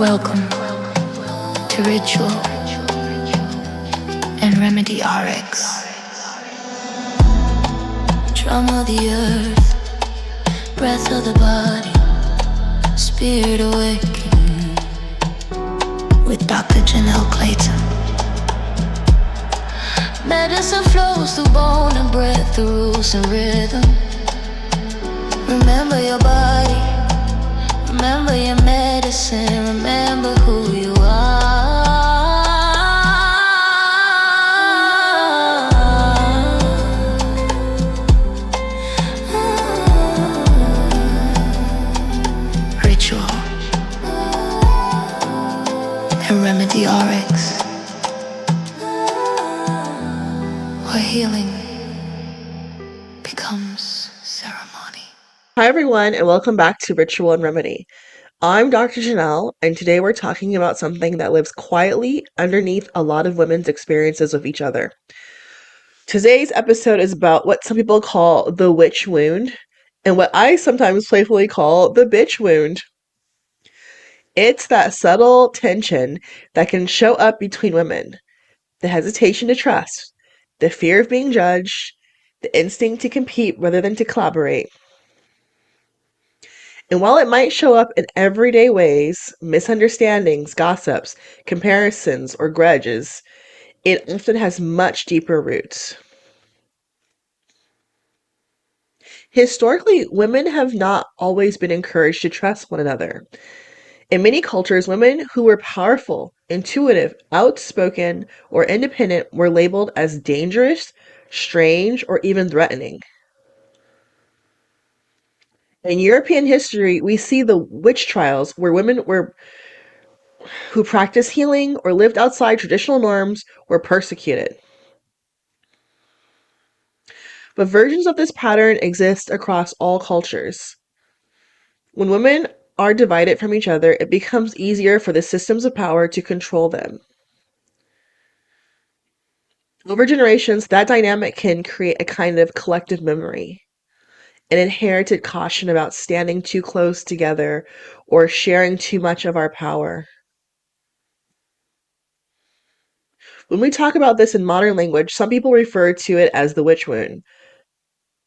Welcome to Ritual and Remedy RX. Drum of the earth, breath of the body, spirit awakening with Dr. Janelle Clayton. Medicine flows through bone and breath, through roots and rhythm. Remember your body, remember your medicine, remember who you are. Ritual and Remedy RX, where healing becomes ceremony. Hi everyone, and welcome back to Ritual and Remedy. I'm Dr. Janelle, and today we're talking about something that lives quietly underneath a lot of women's experiences with each other. Today's episode is about what some people call the witch wound, and what I sometimes playfully call the bitch wound. It's that subtle tension that can show up between women, the hesitation to trust, the fear of being judged, the instinct to compete rather than to collaborate. And while it might show up in everyday ways, misunderstandings, gossips, comparisons, or grudges, it often has much deeper roots. Historically, women have not always been encouraged to trust one another. In many cultures, women who were powerful, intuitive, outspoken, or independent were labeled as dangerous, strange, or even threatening. In European history, we see the witch trials where women who practiced healing or lived outside traditional norms were persecuted. But versions of this pattern exist across all cultures. When women are divided from each other, it becomes easier for the systems of power to control them. Over generations, that dynamic can create a kind of collective memory, an inherited caution about standing too close together or sharing too much of our power. When we talk about this in modern language, some people refer to it as the witch wound.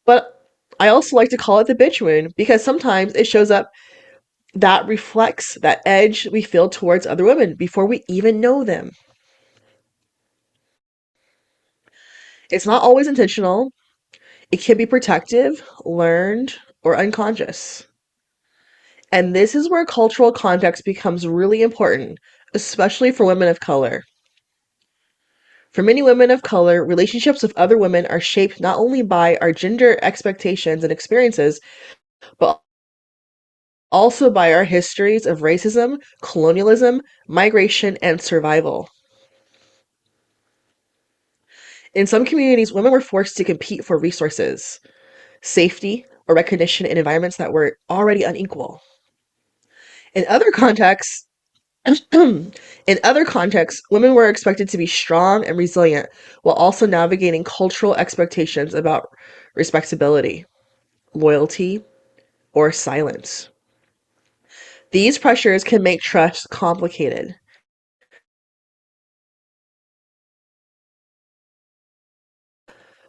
But I also like to call it the bitch wound because sometimes it shows up that reflects that edge we feel towards other women before we even know them. It's not always intentional. It can be protective, learned, or unconscious. And this is where cultural context becomes really important, especially for women of color. For many women of color, relationships with other women are shaped not only by our gender expectations and experiences, but also by our histories of racism, colonialism, migration, and survival. In some communities, women were forced to compete for resources, safety, or recognition in environments that were already unequal. In other contexts, women were expected to be strong and resilient while also navigating cultural expectations about respectability, loyalty, or silence. These pressures can make trust complicated.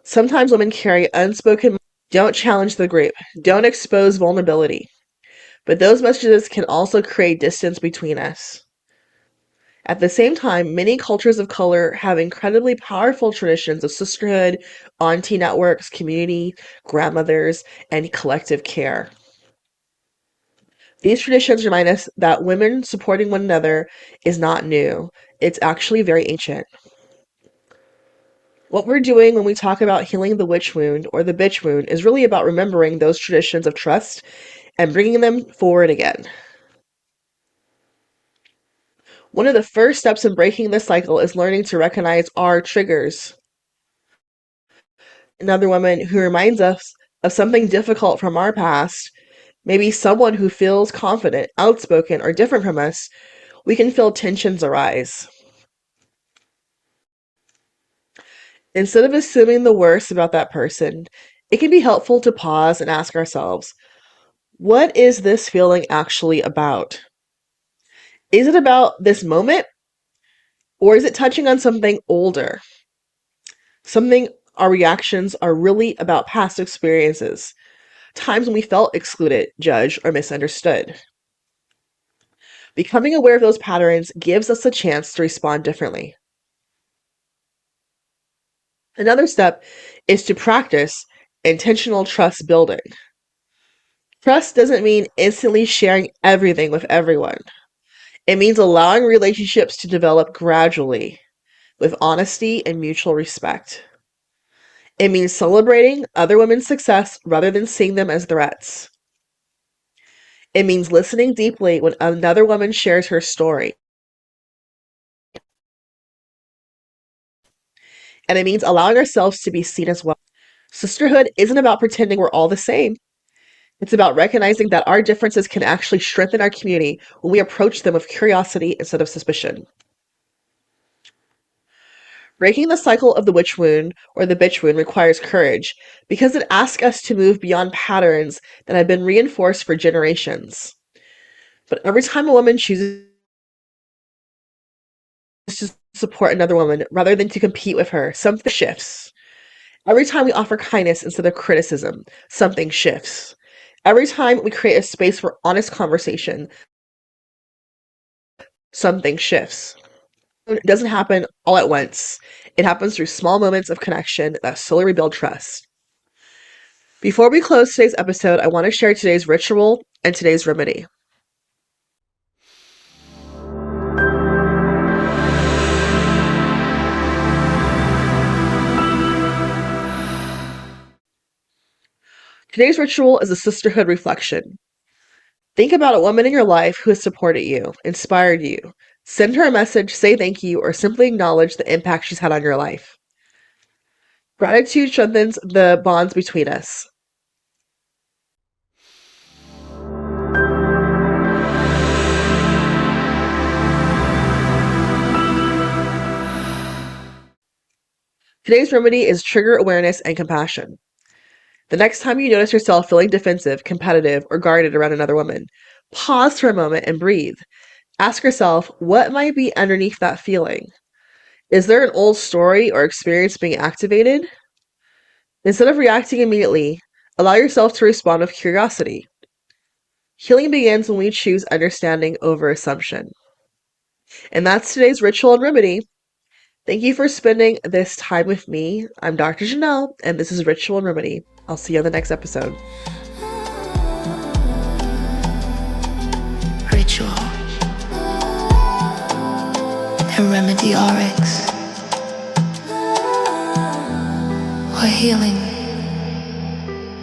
Sometimes women carry unspoken, don't challenge the group, don't expose vulnerability. But those messages can also create distance between us. At the same time, many cultures of color have incredibly powerful traditions of sisterhood, auntie networks, community, grandmothers, and collective care. These traditions remind us that women supporting one another is not new. It's actually very ancient. What we're doing when we talk about healing the witch wound or the bitch wound is really about remembering those traditions of trust and bringing them forward again. One of the first steps in breaking this cycle is learning to recognize our triggers. Another woman who reminds us of something difficult from our past, maybe someone who feels confident, outspoken, or different from us, we can feel tensions arise. Instead of assuming the worst about that person, it can be helpful to pause and ask ourselves, what is this feeling actually about? Is it about this moment, or is it touching on something older? Something our reactions are really about past experiences, times when we felt excluded, judged, or misunderstood. Becoming aware of those patterns gives us a chance to respond differently. Another step is to practice intentional trust building. Trust doesn't mean instantly sharing everything with everyone. It means allowing relationships to develop gradually with honesty and mutual respect. It means celebrating other women's success rather than seeing them as threats. It means listening deeply when another woman shares her story. And it means allowing ourselves to be seen as well. Sisterhood isn't about pretending we're all the same. It's about recognizing that our differences can actually strengthen our community when we approach them with curiosity instead of suspicion. Breaking the cycle of the witch wound or the bitch wound requires courage because it asks us to move beyond patterns that have been reinforced for generations. But every time a woman chooses to support another woman rather than to compete with her, something shifts. Every time we offer kindness instead of criticism, something shifts. Every time we create a space for honest conversation, something shifts. It doesn't happen all at once. It happens through small moments of connection that slowly rebuild trust. Before we close today's episode, I want to share today's ritual and today's remedy. Today's ritual is a sisterhood reflection. Think about a woman in your life who has supported you, inspired you. Send her a message, say thank you, or simply acknowledge the impact she's had on your life. Gratitude strengthens the bonds between us. Today's remedy is trigger awareness and compassion. The next time you notice yourself feeling defensive, competitive, or guarded around another woman, pause for a moment and breathe. Ask yourself, what might be underneath that feeling? Is there an old story or experience being activated? Instead of reacting immediately, allow yourself to respond with curiosity. Healing begins when we choose understanding over assumption. And that's today's ritual and remedy. Thank you for spending this time with me. I'm Dr. Janelle, and this is Ritual and Remedy. I'll see you on the next episode. Ritual and Remedy RX, where healing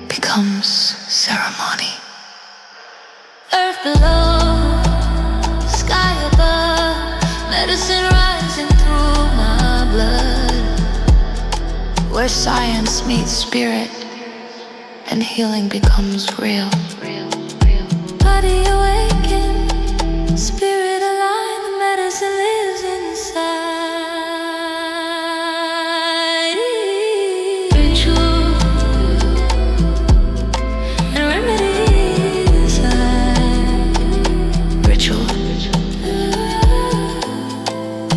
becomes ceremony. Earth below, sky above, medicine rising through my blood, where science meets spirit and healing becomes real. Body awaken, spirit aligned, the medicine lives inside. Ritual and remedy inside. Ritual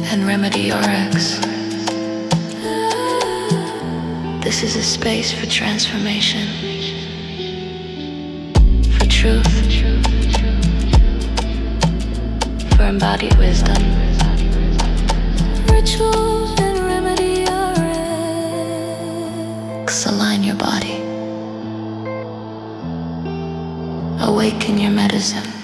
and Remedy RX. This is a space for transformation, for truth, for embodied wisdom. Ritual and Remedy RX. Align your body. Awaken your medicine.